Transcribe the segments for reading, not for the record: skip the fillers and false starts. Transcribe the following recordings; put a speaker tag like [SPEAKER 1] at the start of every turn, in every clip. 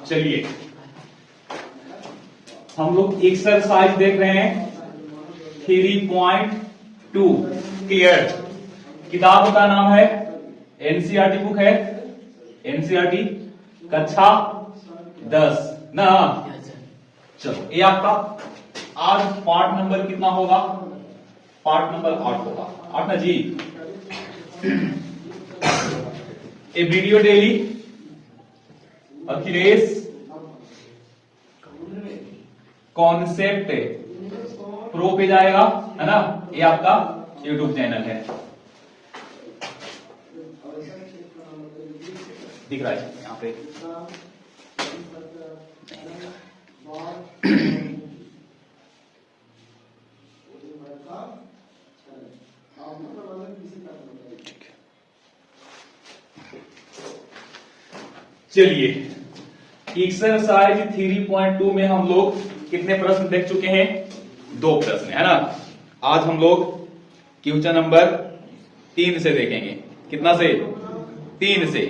[SPEAKER 1] चलिए हम लोग एक्सरसाइज देख रहे हैं 3.2 क्लियर। किताब का नाम है एनसीईआरटी बुक है, एनसीईआरटी कक्षा 10 ना। चलो ये आपका आज पार्ट नंबर कितना होगा? पार्ट नंबर 8 होगा, 8 ना जी। ए video daily Akhilesh concept pro पे जाएगा, है ना। ये आपका यूट्यूब चैनल है, दिख रहा है यहाँ पे। चलिए एक्सरसाइज 3.2 में हम लोग कितने प्रश्न देख चुके हैं? 2 प्रश्न, है ना। आज हम लोग क्वेश्चन नंबर 3 से देखेंगे। कितना से? 3 से।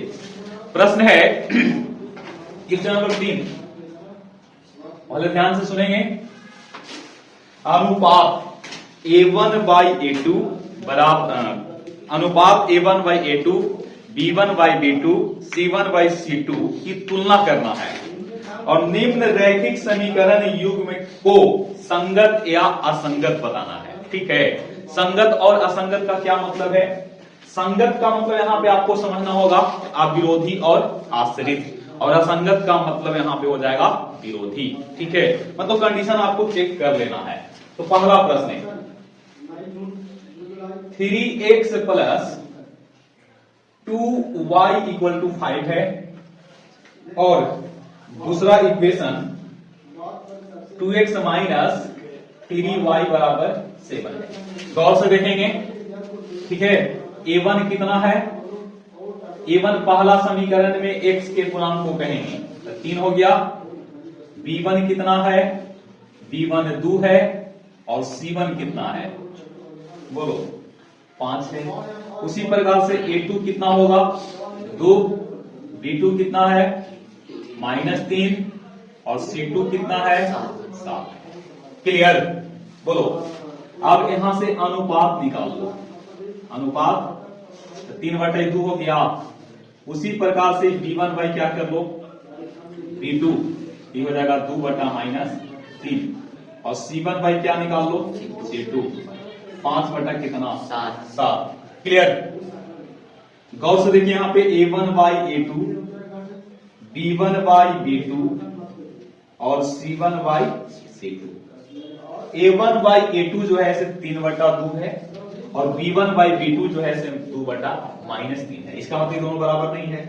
[SPEAKER 1] प्रश्न है क्वेश्चन नंबर 3, पहले ध्यान से सुनेंगे। अनुपात A1/A2 बराबर अनुपात A1/A2 B1/B2 C1/C2 की तुलना करना है और निम्न रैखिक समीकरण युग्म को संगत या असंगत बताना है। ठीक है, संगत और असंगत का क्या मतलब है? संगत का मतलब यहां पे आपको समझना होगा अविरोधी और आश्रित, और असंगत का मतलब यहां पे हो जाएगा विरोधी। ठीक है, मतलब कंडीशन आपको चेक कर लेना है। तो पहला प्रश्न है 3x + 2y = 5 है और दूसरा इक्वेशन 2x - 3y = 7 है। गौर से देखेंगे। ठीक है, A1 कितना है? A1 पहला समीकरण में x के पूर्णांक को कहेंगे तो 3 हो गया। B1 कितना है? B1 2 है और C1 कितना है? बोलो 5 है। उसी प्रकार से A2 कितना होगा? 2। B2 कितना है? -3 और C2 कितना है? 7। क्लियर? बोलो अब यहां से अनुपात निकाल लो। अनुपात 3/2 हो गया। उसी प्रकार से B1 बाई क्या कर लो? B2 ये हो जाएगा 2/-3 और C1 बाई क्या निकाल लो? C2 5 कितना? 7। क्लियर? गौर से देखिए यहां पे A1/A2 B1/B2 और C1/C2। A1/A2 जो है इसे 3/2 है और B1/B2 जो है इसे 2/-3 है। इसका मतलब दोनों बराबर नहीं है।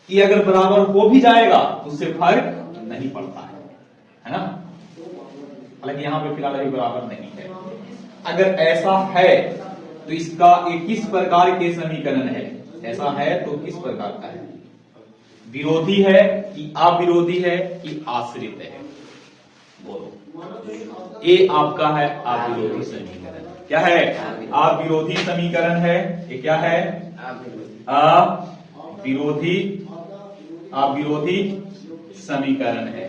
[SPEAKER 1] कि अगर बराबर हो भी जाएगा तो उससे फर्क नहीं पड़ता है ना। हालांकि यहां पे फिलहाल अभी बराबर नहीं है। अगर ऐसा है तो इसका एक किस प्रकार के समीकरण है? ऐसा है तो किस प्रकार का है? विरोधी है कि अविरोधी है कि आश्रित है? बोलो। ये आपका है अविरोधी समीकरण। क्या है? अविरोधी समीकरण है। ये क्या है? अविरोधी समीकरण है।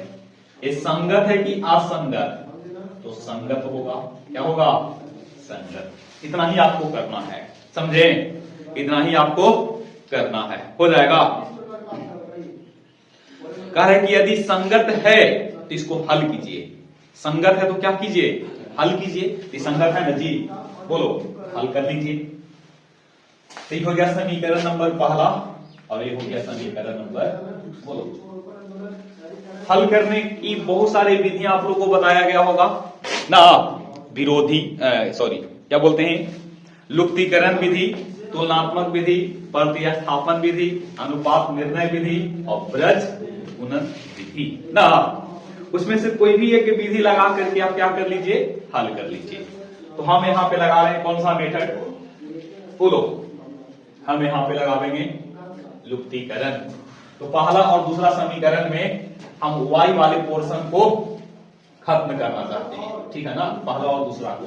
[SPEAKER 1] ये संगत है कि असंगत? तो संगत होगा। क्या होगा? संगत। इतना ही आपको करना है, समझे? इतना ही आपको करना है, हो जाएगा। कह रहे कि यदि संगत है तो इसको हल कीजिए। संगत है तो क्या कीजिए? हल कीजिए। ये संगत है ना जी, बोलो हल कर लीजिए। तो ये हो गया समीकरण नंबर पहला और ये हो गया समीकरण नंबर, बोलो। हल करने की बहुत सारी विधियां आप लोगों को बताया गया होगा ना। विरोधी क्या बोलते हैं? लुप्तीकरण विधि, तुलनात्मक विधि, प्रतिस्थापन विधि, अनुपात निर्णय विधि और ब्रज गुणन विधि ना। उसमें से कोई भी एक विधि लगा करके आप क्या कर लीजिए? हल कर लीजिए। तो हम यहां पे लगा रहे हैं कौन सा मेथड? बोलो। हम यहां पे लगावेंगे लुप्तीकरण। तो पहला और दूसरा समीकरण में हम y वाले पोर्शन को खत्म करना चाहते हैं। ठीक है ना, पहला और दूसरा को।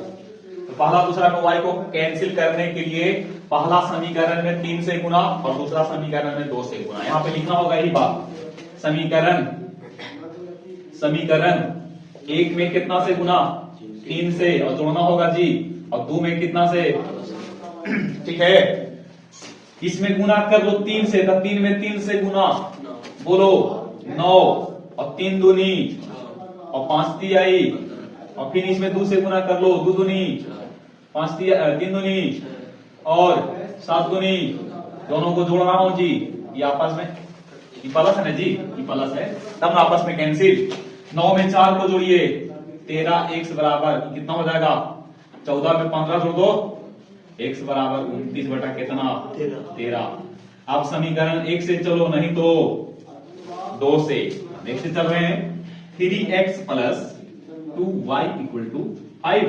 [SPEAKER 1] तो पहला दूसरा में y को कैंसिल करने के लिए पहला समीकरण में 3 से गुना और दूसरा समीकरण में 2 से गुना। यहाँ पे लिखना होगा यही बात, समीकरण एक में कितना से गुना 3 से और जोड़ना होगा जी, और 2 में कितना से, ठीक है। इसमें गुना कर लो 3 से, तो 3 में 3 से गुना बोलो 9 और 3 दूनी और 5 तिहाई, और फिर इसमें 2 से गुना कर लो 2 दूनी 5 3 दूनी और 7 दूनी, दोनों को जोड़ रहा हूं जी, ये आपस में ये प्लस है ना जी, ये प्लस है तब आपस में कैंसिल। 9 में 4 को जोड़िए 13 x बराबर कितना हो जाएगा 14 में 15 जोड़ दो x बराबर 29 बटा कितना 13। अब समीकरण 1 से चलो, नहीं तो 2 से, एक से चल रहे हैं। 3x plus 2y equal to 5,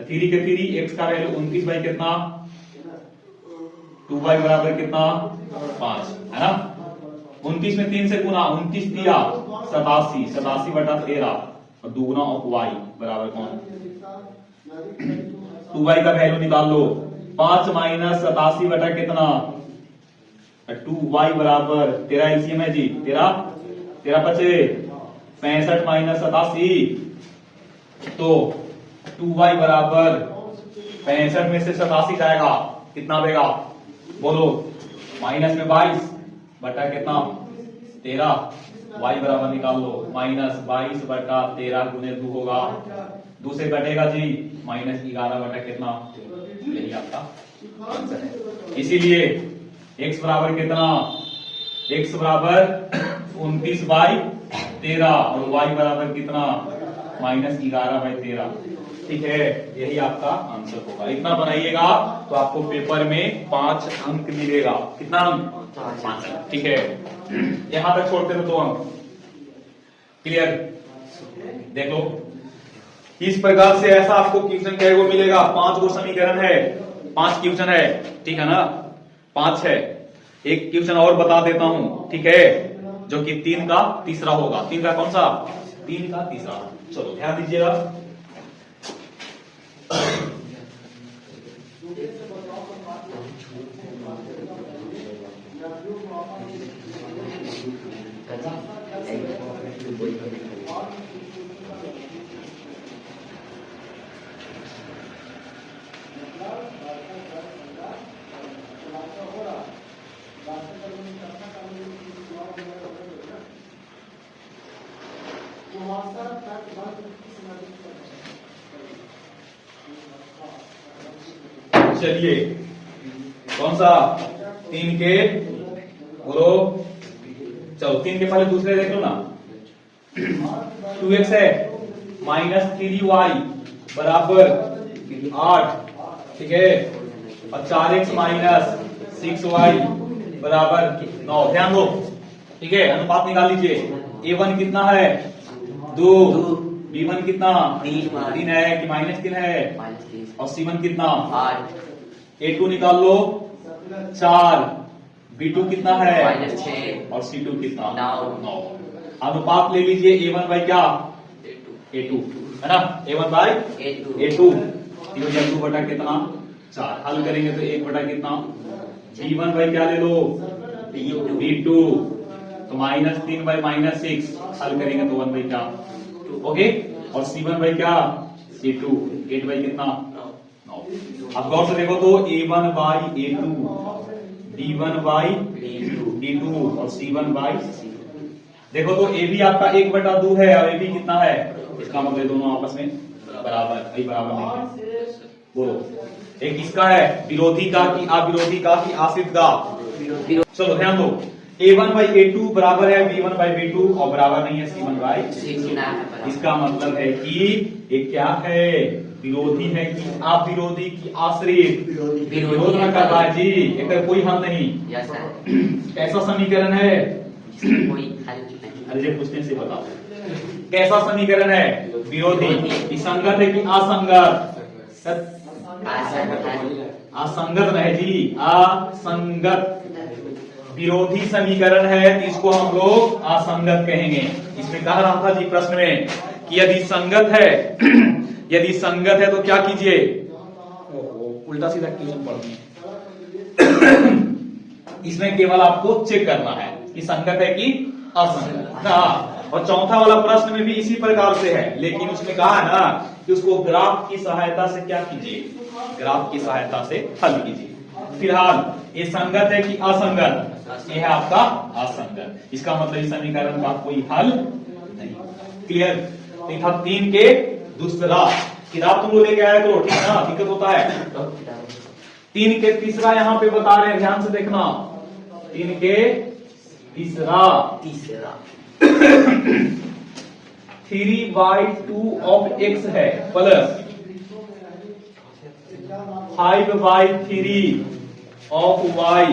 [SPEAKER 1] 3 के 3 x का वैल्यू 29 बाई कितना 2y बराबर कितना 5 है ना। 29 में 3 से गुना 29 दिया 87, 87 बटा 13 और दुगुना ऑफ y बराबर कौन 2y का वैल्यू निकाल लो। 5 माइनस 87 बटा कितना 2y बराबर 13 एलसीएम है जी 13 बचे 65 माइनस 87, तो 2y बराबर 65 में से 87 जाएगा कितना देगा बोलो, माइनस में 22 बटा कितना 13, y बराबर निकाल लो माइनस 22 बटा 13 गुने 2 होगा, 2 से कटेगा जी माइनस 11 बटा कितना, यही आपका आंसर है। इसीलिए x बराबर कितना, x बराबर 29 बाई 13 और y बराबर कितना माइनस 11 बाई 13, ठीक है। यही आपका आंसर होगा। इतना बनाइएगा तो आपको पेपर में 5 अंक मिलेगा। कितना अंक 5 अंक, ठीक है। यहां तक छोड़ते तो 2 अंक। क्लियर, देख लो इस प्रकार से ऐसा आपको क्वेश्चन क्या को मिलेगा। 5 गो समीकरण है, 5 क्वेश्चन है, ठीक है ना, 5 है। एक क्वेश्चन और बता देता हूं, ठीक है, जो कि 3 का तीसरा होगा। 3 का कौन सा, 3 का तीसरा। चलो ध्यान दीजिएगा। चलिए कौन सा, 3 के बोलो, चलो 3 के पहले दूसरे देख लो ना। 2x है माइनस 3y बराबर 8, ठीक है, और 4x माइनस 6y बराबर 9। ध्यान दो, ठीक है, अनुपात निकाल लीजिए। a1 कितना है 2, b1 कितना 3 है कि माइनस 3 है, और c1 कितना 8, a2 निकाल लो 4, b2 कितना है -6 और c2 कितना 9। अनुपात ले लीजिए a1 बाई क्या a2 है ना, a1 बाई a2 2 बटा कितना 4। हल करेंगे तो 1 बटा कितना, b1 बाई क्या ले लो b2, तो -3 बाई -6। हल करेंगे तो 1 बाई क्या, ओके, और c1 बाई क्या c2 8 बाई कितना 9। अब गौर से देखो तो a1 by a2, d1 by d2 और c1 बाई c2। देखो तो a भी आपका 1 बटा 2 है और a भी कितना है, इसका मतलब दोनों आपस में बराबर, भाई बराबर नहीं है। बोलो एक किसका है, विरोधी का कि अविरोधी का कि आश्रित का। चलो ध्यान दो, a1 बाई a2 बराबर है b1 बाई b2 और बराबर नहीं है c1 बाई c2। इसका मतलब है कि ये क्या है, विरोधी है कि अविरोधी की आश्रित, विरोध न कर रहा है जी, एक कोई हल नहीं। कैसा समीकरण है, अरे पूछने से बताओ कैसा समीकरण है, विरोधी, संगत है कि असंगत, असंगत है जी, असंगत विरोधी समीकरण है, इसको हम लोग असंगत कहेंगे। इसमें कह रहा था जी प्रश्न में कि यदि संगत है, यदि संगत है तो क्या कीजिए, उल्टा सीधा क्वेश्चन पढ़नी है। इसमें केवल आपको चेक करना है कि संगत है कि असंगत ना। और चौथा वाला प्रश्न में भी इसी प्रकार से है, लेकिन उसमें कहा है ना कि उसको ग्राफ की सहायता से क्या कीजिए, ग्राफ की सहायता से हल कीजिए। फिलहाल ये संगत है कि असंगत, ये है आपका असंगत, इसका मतलब इस समीकरण का कोई हल नहीं। क्लियर? तो था 3 के दूसरा, किताब तुम लोग लेके आया करो, ठीक है ना, दिक्कत होता है। 3 के तीसरा यहाँ पे बता रहे हैं, ध्यान से देखना। 3 के तीसरा 3/2 ऑफ x है प्लस 5/3 ऑफ y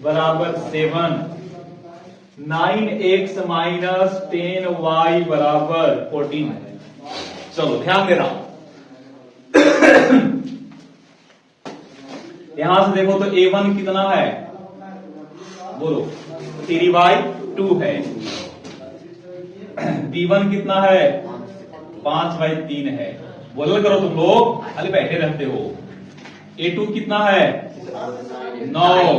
[SPEAKER 1] बराबर 7, 9x माइनस 10y बराबर 14 है। चलो ध्यान दे रहा हूं, यहां से देखो तो a1 कितना है, बोलो 3/2 है। b1 कितना है, 5/3 है। बोलो करो तुम लोग, खाली बैठे रहते हो। a2 कितना है, 9,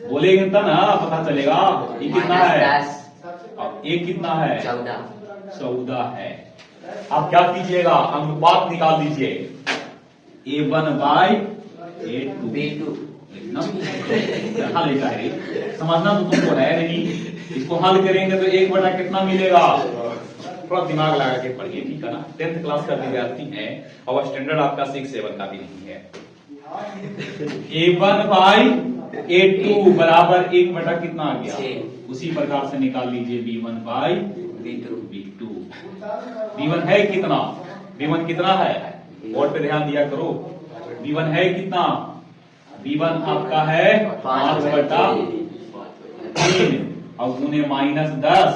[SPEAKER 1] बोलेंगे तब ना पता चलेगा। ये कितना है, अब a कितना है, 14 है। आप क्या कीजिएगा, अनुपात निकाल दीजिए, a1/a2 लिखा है। समझना तो तुमको है नहीं, इसको हल करेंगे तो 1 बटा कितना मिलेगा, थोड़ा दिमाग लगा के पढ़िए, ठीक है ना। 10th क्लास का विद्यार्थी है और स्टैंडर्ड आपका 6-7 का भी नहीं है। a1/a2 बराबर 1 बटा कितना आ गया, उसी प्रकार से निकाल लीजिए b1/b2। b1 है कितना, b1 कितना है, बोर्ड पे ध्यान दिया करो। b1 है कितना, b1 आपका है 5/3 और उन्हें -10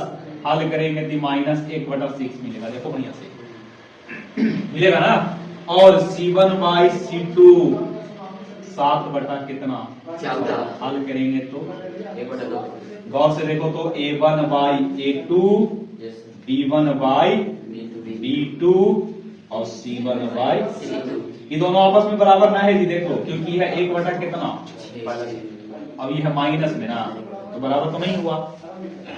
[SPEAKER 1] हल करेंगे तो -1/6 मिलेगा। देखो बढ़िया से मिलेगा ना। और c1/c2 7 बटा कितना, 14 हल करेंगे तो 1/2। गौर से देखो तो a1/a2 b1/b2 और c1/c2 ये दोनों आपस में बराबर ना है जी, देखो क्योंकि है 1 बटा कितना, अब ये है माइनस में ना, तो बराबर तो नहीं हुआ।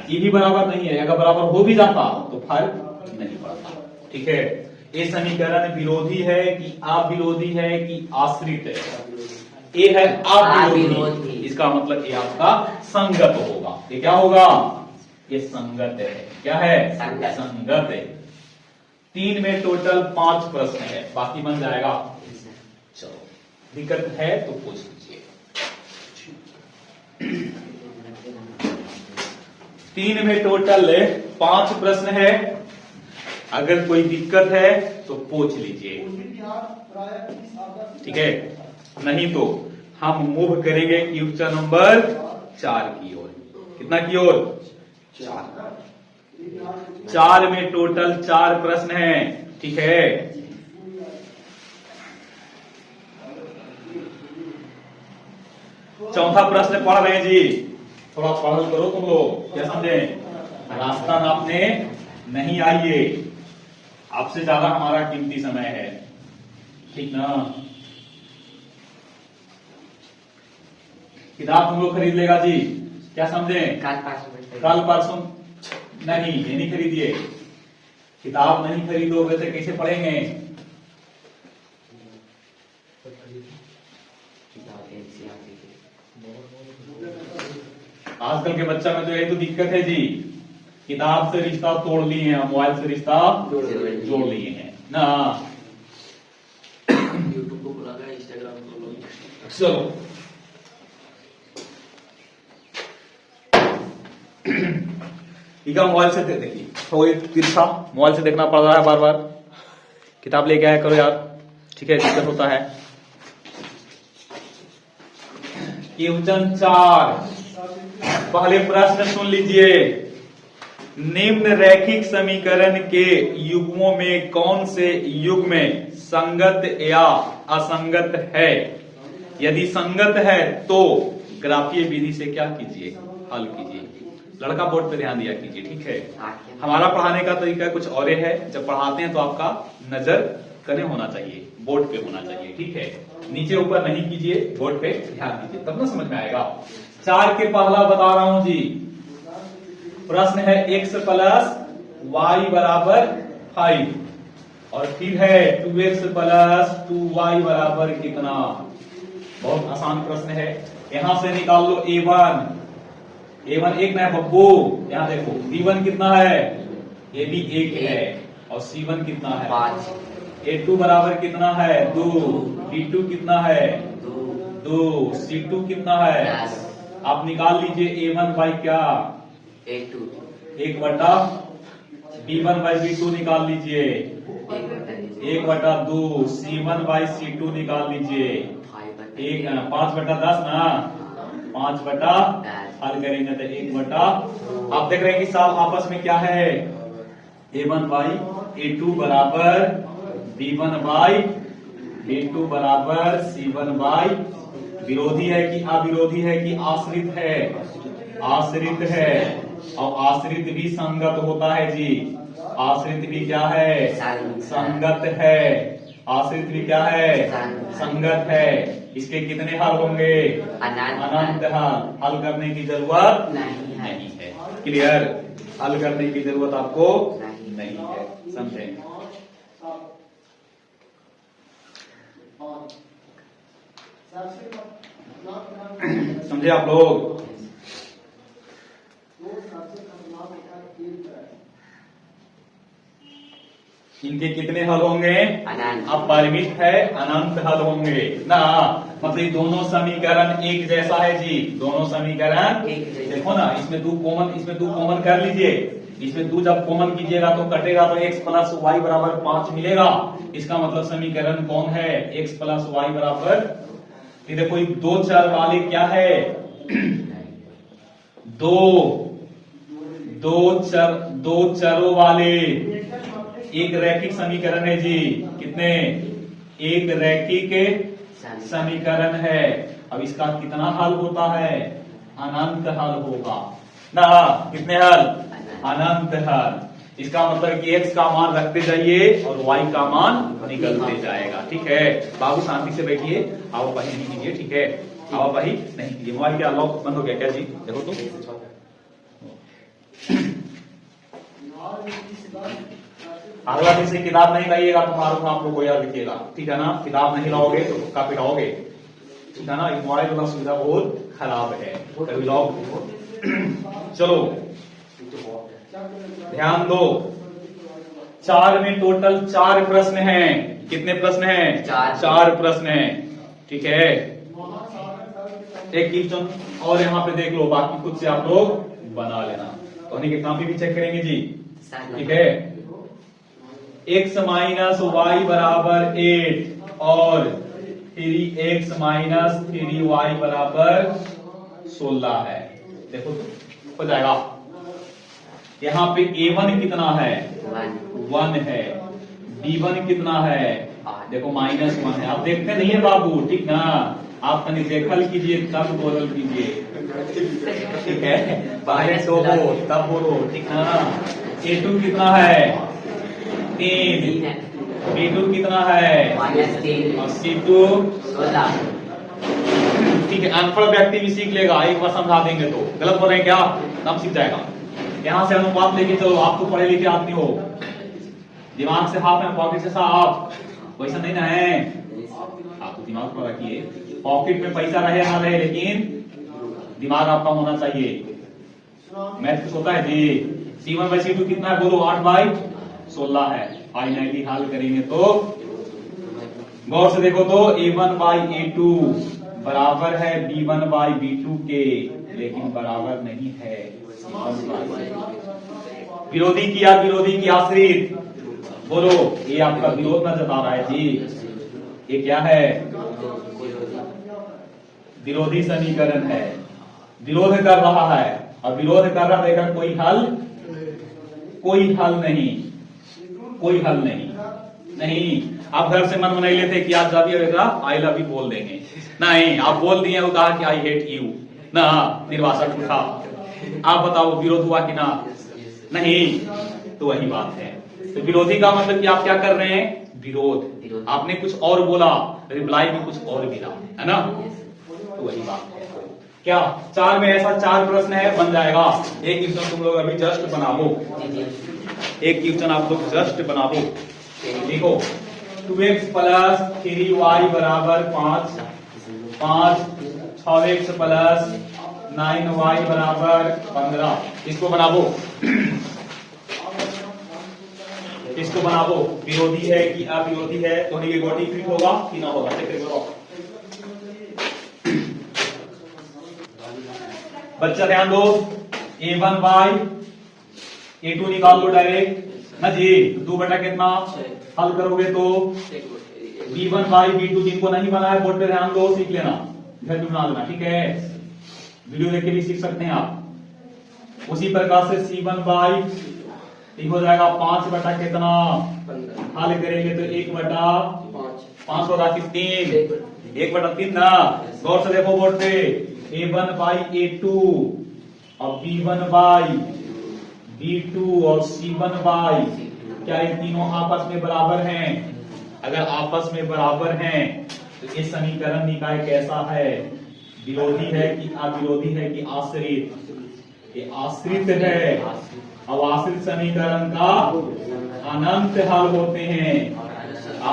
[SPEAKER 1] ये भी बराबर नहीं है, अगर बराबर हो भी जाता तो फर्क नहीं पड़ता। ठीक है, ये समीकरण विरोधी है कि अविरोधी है कि आश्रित है, ये है अविरोधी, इसका मतलब ये आपका संगत होगा। ये क्या होगा, ये संगत है। क्या है, संगत है। 3 में टोटल 5 प्रश्न है, बाकी बन जाएगा। चलो दिक्कत है तो पूछ लीजिए। 3 में टोटल 5 प्रश्न है, अगर कोई दिक्कत है तो पूछ लीजिए, ठीक है। नहीं तो हम मूव करेंगे क्वेश्चन नंबर 4 की ओर। कितना की ओर, 4 में टोटल 4 प्रश्न हैं, ठीक है। चौथा प्रश्न पढ़ रहे हैं जी, थोड़ा पढ़ल करो तुम लोग, क्या समझे। रास्ता नापने नहीं आइए, आपसे ज्यादा हमारा कीमती समय है, ठीक ना। किताब तुम लोग खरीद लेगा जी, क्या समझे। कल परसों नहीं, ये नहीं खरीदिए। किताब नहीं खरीदोगे तो कैसे पढ़ेंगे। आजकल के बच्चा में तो यही तो दिक्कत है जी, किताब से रिश्ता तोड़ लिए हैं, मोबाइल से रिश्ता जोड़ लिए हैं ना।
[SPEAKER 2] यूट्यूब को बुला गया, इंस्टाग्राम को।
[SPEAKER 1] चलो मोबाइल से देखिए, थोड़ी तिरछा मोबाइल से देखना पड़ रहा है बार बार, किताब लेके आया करो यार, ठीक है, दिक्कत होता है। क्वेश्चन 4, पहले प्रश्न सुन लीजिए। निम्न रैखिक समीकरण के युग्मों में कौन से युग्म संगत या असंगत है। यदि संगत है तो ग्राफीय विधि से क्या कीजिए, हल कीजिए। लड़का बोर्ड पे ध्यान दिया कीजिए, ठीक है। हमारा पढ़ाने का तरीका कुछ और है, जब पढ़ाते हैं तो आपका नजर कने होना चाहिए, बोर्ड पे होना चाहिए, ठीक है। नीचे ऊपर नहीं कीजिए, बोर्ड पे ध्यान दीजिए, तब ना समझ में आएगा। 4 के पहला बता रहा हूं जी, प्रश्न है x प्लस y बराबर 5 और फिर है 2x प्लस 2y बराबर कितना। बहुत आसान प्रश्न है। यहां से निकाल लो a1 एक ना है बब्बू, यहां देखो b1 कितना है, ये भी 1 है और c1 कितना है
[SPEAKER 2] 5,
[SPEAKER 1] a2 बराबर कितना है 2, b2 कितना है 2, c2 कितना है।
[SPEAKER 2] 10,
[SPEAKER 1] आप निकाल लीजिए a1 बाई क्या
[SPEAKER 2] 8,
[SPEAKER 1] 1 बटा b1 बाई b2 निकाल लीजिए 1 बटा 2, c1 बाई c2 निकाल लीजिए 5 बटा 10 ना 5 बटा हल करेंगे तो 1 बटा। आप देख रहे हैं कि साहब आपस में क्या है, a1 बाई a2 बराबर b1 बाई b2 बराबर c1 बाई। विरोधी है कि अविरोधी है कि आश्रित है, आश्रित है और आश्रित भी संगत होता है जी। आश्रित भी क्या है, संगत है। आश्रित भी क्या है, संगत है। इसके कितने हल होंगे, अनंत हल। हल करने की जरूरत नहीं है। क्लियर, हल करने की जरूरत आपको नहीं है, समझे। समझे आप लोग। इनके कितने हल होंगे, अब परिमित है अनंत हल होंगे ना। मतलब दोनों समीकरण एक जैसा है जी, दोनों समीकरण देखो ना, इसमें दो कॉमन कर लीजिए। इसमें 2 जब कॉमन कीजिएगा तो कटेगा तो x प्लस वाई बराबर 5 मिलेगा। इसका मतलब समीकरण कौन है, x प्लस वाई बराबर। देखो 2 चर वाले क्या है, दो चरों वाले एक रैखिक समीकरण है जी। कितने, एक रैखिक समीकरण है। अब इसका कितना हल होता है, अनंत हल होगा ना। कितने हल, अनंत हल। इसका मतलब कि x का मान रखते जाइए और y का मान निकलते जाएगा, ठीक है। बाबू शांति से बैठिए, आवाबाही नहीं कीजिए, ठीक है। आवाबाही नहीं कीजिए। मोबाइल क्या लॉक बंद हो गया क्या जी, देखो तो। अगला किसी किताब नहीं लाइएगा तो मारूंगा आप लोग को, याद रखिएगा, ठीक है ना। किताब नहीं लाओगे तो हुक्का पिटाओगे, ठीक है ना। मोबाइल वाला सुविधा बहुत खराब है, कभी लॉक। चलो ध्यान दो, 4 में टोटल 4 प्रश्न हैं। कितने प्रश्न हैं, 4 प्रश्न हैं, ठीक है। एक क्वेश्चन और यहाँ पे देख लो, बाकी खुद से आप लोग बना लेना। तो की कॉपी भी चेक करेंगे जी, ठीक है। x माइनस वाई बराबर 8 और 3x माइनस 3y बराबर 16 है। देखो हो जाएगा। यहाँ पे a1 कितना है, 1 है। b1 कितना है, देखो -1 है। आप देखते नहीं है बाबू, ठीक ना। आप कहीं देखल कीजिए तब बोलल कीजिए, ठीक है। बाहर तो हो तब बोलो, ठीक ना। a2 कितना है, 3, b2 कितना है
[SPEAKER 2] -3
[SPEAKER 1] और c2
[SPEAKER 2] 16।
[SPEAKER 1] ठीक है। अनपढ़ व्यक्ति भी सीख लेगा, एक बार समझा देंगे तो। गलत बोल रहे हैं क्या, तब सीख जाएगा। यहां से अनुपात लेके चलो, आप तो पढ़े लिखे आदमी हो, दिमाग से हाथ में पॉकेट से साफ, वैसा नहीं ना है। आप तो दिमाग में रखिए, पॉकेट में पैसा रहे ना रहे, लेकिन दिमाग आपका होना चाहिए। मैथ कुछ होता है जी। C1/C2 कितना है बोलो, 8/16 है। फाइनली हल करेंगे तो गौर से देखो तो A1/A2 बराबर है B1/B2 के, लेकिन बराबर नहीं है विरोधी की या विरोधी की आश्रित। बोलो, ये आपका विरोध न जता रहा है जी। ये क्या है, विरोधी समीकरण है, विरोध कर रहा है। और विरोध कर रहा है, कोई हल नहीं, कोई हल नहीं। आप घर से मन बनाई लेते कि आज जाबिएगा आई लव यू बोल देंगे, नहीं। आप बोल दिए, वो कहा कि आई हेट यू ना, निर्वाचक उठा। आप बताओ विरोध हुआ कि ना, नहीं। तो वही बात है। तो विरोधी का मतलब कि आप क्या कर रहे हैं, विरोध। आपने कुछ और बोला, रिप्लाई में कुछ और मिला, है ना? तो वही बात है। क्या 4 में ऐसा 4 प्रश्न है, बन जाएगा। एक क्वेश्चन तुम लोग अभी जस्ट बनाओ, एक क्वेश्चन आप लोग जस्ट बनाओ। देखो 2x प्लस 3y बराबर 5, 6x प्लस 9y बराबर 15। इसको बनाओ, इसको बनाओ। विरोधी है कि अविरोधी है, तो ये गोटी फिट होगा कि ना होगा, चेक करो। बच्चा ध्यान दो, a1 बाई a2 निकाल लो डायरेक्ट ना जी। 2 बटा कितना हल करोगे तो b1 बाई b2। जिनको नहीं बनाया बोर्ड पे ध्यान दो, सीख लेना, घर पे बना लेना, ठीक है? वीडियो देख के भी सीख सकते हैं आप। उसी प्रकार से c1 बाई ठीक हो जाएगा 5 बटा कितना हल करेंगे तो 1 बटा 5 होगा कि 3, 1 बटा 3 ना। गौर से देखो बोर्ड पे, a1 बाई a2 और b1 बाई b2 और c1 बाई, क्या ये तीनों आपस में बराबर हैं? अगर आपस में बराबर हैं तो ये समीकरण निकाय कैसा है? विरोधी है कि अविरोधी है कि आश्रित? ये आश्रित है। अब आश्रित समीकरण का अनंत हल होते हैं।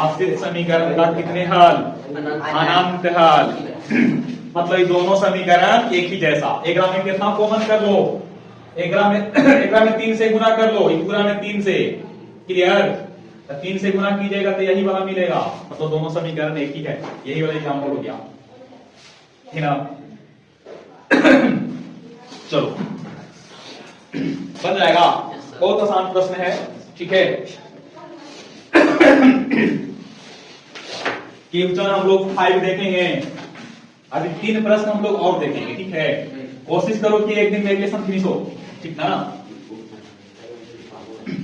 [SPEAKER 1] आश्रित समीकरण का कितने हल? अनंत हल। मतलब ये दोनों समीकरण एक ही जैसा। एक में कितना कॉमन कर लो, एक में 3 से गुना कर लो, एक पूरा में 3 से, क्लियर? 3 से गुना कीजिएगा तो यही वाला मिलेगा। तो दोनों समीकरण एक ही है। यही वाला एग्जाम्पल हो गया, है ना? चलो बन जाएगा। बहुत आसान प्रश्न है, ठीक है? क्वेश्चन हम लोग 5 देखेंगे, अभी 3 प्रश्न हम लोग और देखेंगे, ठीक है? कोशिश करो कि एक दिन में लेसन फिनिश हो, ठीक ना?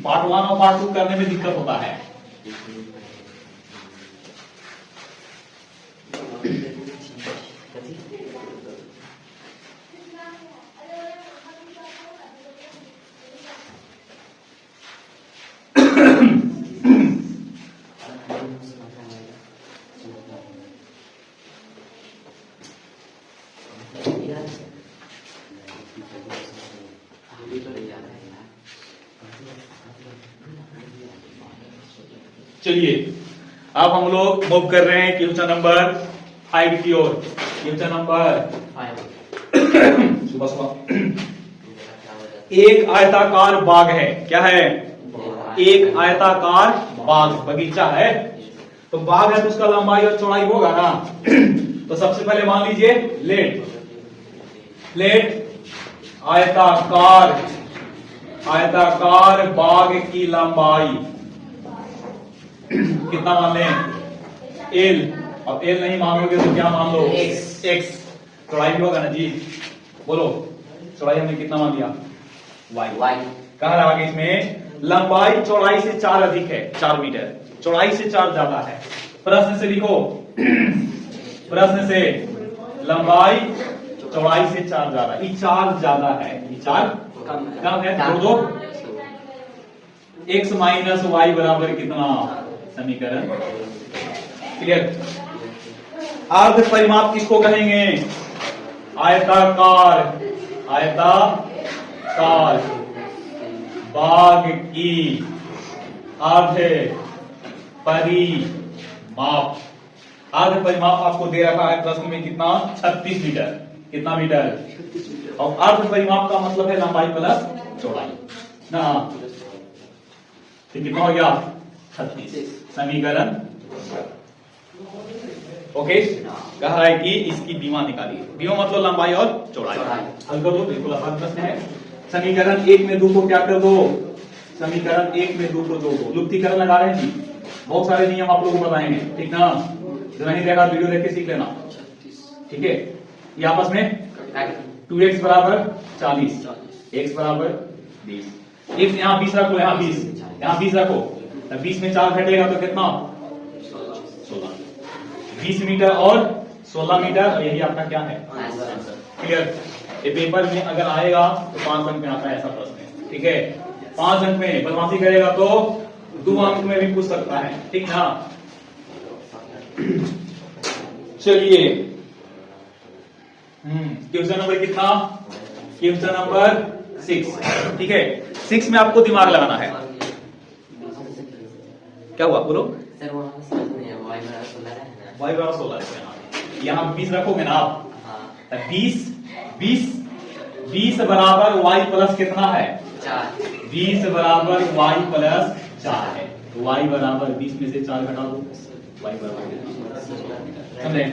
[SPEAKER 1] पार्ट 1 और पार्ट 2 करने में दिक्कत होता है। चलिए अब हम लोग मूव कर रहे हैं क्वेश्चन नंबर 5 की ओर। क्वेश्चन नंबर 5 सुबह सुबह। एक आयताकार बाग है, क्या है? एक आयताकार बाग, बगीचा है। तो बाग है तो उसका लंबाई और चौड़ाई होगा ना। तो सबसे पहले मान लीजिए लेट आयताकार बाग की लंबाई कितना मान लें? एल। अब एल नहीं मानोगे तो क्या मान लो? एक्स। चौड़ाई भी होगा ना जी, बोलो। चौड़ाई हमने कितना मान लिया? वाई। कहा रहा कि इसमें लंबाई चौड़ाई से 4 अधिक है, 4 मीटर। चौड़ाई से 4 ज्यादा है। प्रश्न से लिखो, प्रश्न से लंबाई चौड़ाई से 4 ज्यादा। ये 4 ज्यादा है, ये 4 कम है। दो एक्स माइनस वाई बराबर कितना? समीकरण क्लियर। अर्ध परिमाप किसको कहेंगे? आयताकार बाग की अर्ध परिमाप। अर्ध परिमाप आपको दे रखा है प्रश्न में कितना? 36 मीटर। कितना मीटर? और अर्ध परिमाप का मतलब है लंबाई प्लस चौड़ाई ना। तो कितना हो गया? 36। समीकरण ओके। कह रहा है कि इसकी बीमा निकालिए। बीमा मतलब लंबाई और चौड़ाई। हल कर दो, बिल्कुल आसान प्रश्न है। समीकरण 1 में 2 को क्या कर दो? समीकरण 1 में 2 को 2 को लुप्तीकरण लगा रहे हैं जी। बहुत सारे नियम आप लोगों को बताएंगे, ठीक ना? जो नहीं देखा वीडियो देख के सीख लेना, ठीक है? ये आपस में 2x बराबर 40, x बराबर 20। एक यहाँ 20 रखो, यहाँ 20 रखो। 20 में 4 घटेगा तो कितना? 16। 20 मीटर और 16 मीटर, यही आपका क्या है? क्लियर। ये पेपर में अगर आएगा तो 5 अंक में आता है, ऐसा प्रश्न है, ठीक है? 5 अंक में बदमाशी करेगा तो 2 अंक में भी पूछ सकता है, ठीक ना। चलिए क्वेश्चन नंबर कितना, क्वेश्चन नंबर 6, ठीक है। 6 में आपको दिमाग लगाना है। क्या हुआ बोलो।
[SPEAKER 2] सर वो हमें समझ नहीं है, y बराबर 16 है ना।
[SPEAKER 1] y बराबर 16 है, यहाँ 20 रखोगे ना आप,
[SPEAKER 2] हाँ
[SPEAKER 1] 20 बराबर y प्लस कितना है
[SPEAKER 2] 4।
[SPEAKER 1] 20 बराबर y प्लस 4 है, तो y बराबर 20 में से 4 घटा दो, y बराबर, समझे।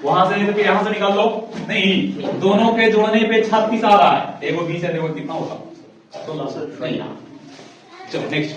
[SPEAKER 1] वहां से तो यहां से निकाल लो, नहीं दोनों के जोड़ने पे 36 आ रहा है, देखो 20 है, देखो कितना होगा 16। चलो नेक्स्ट।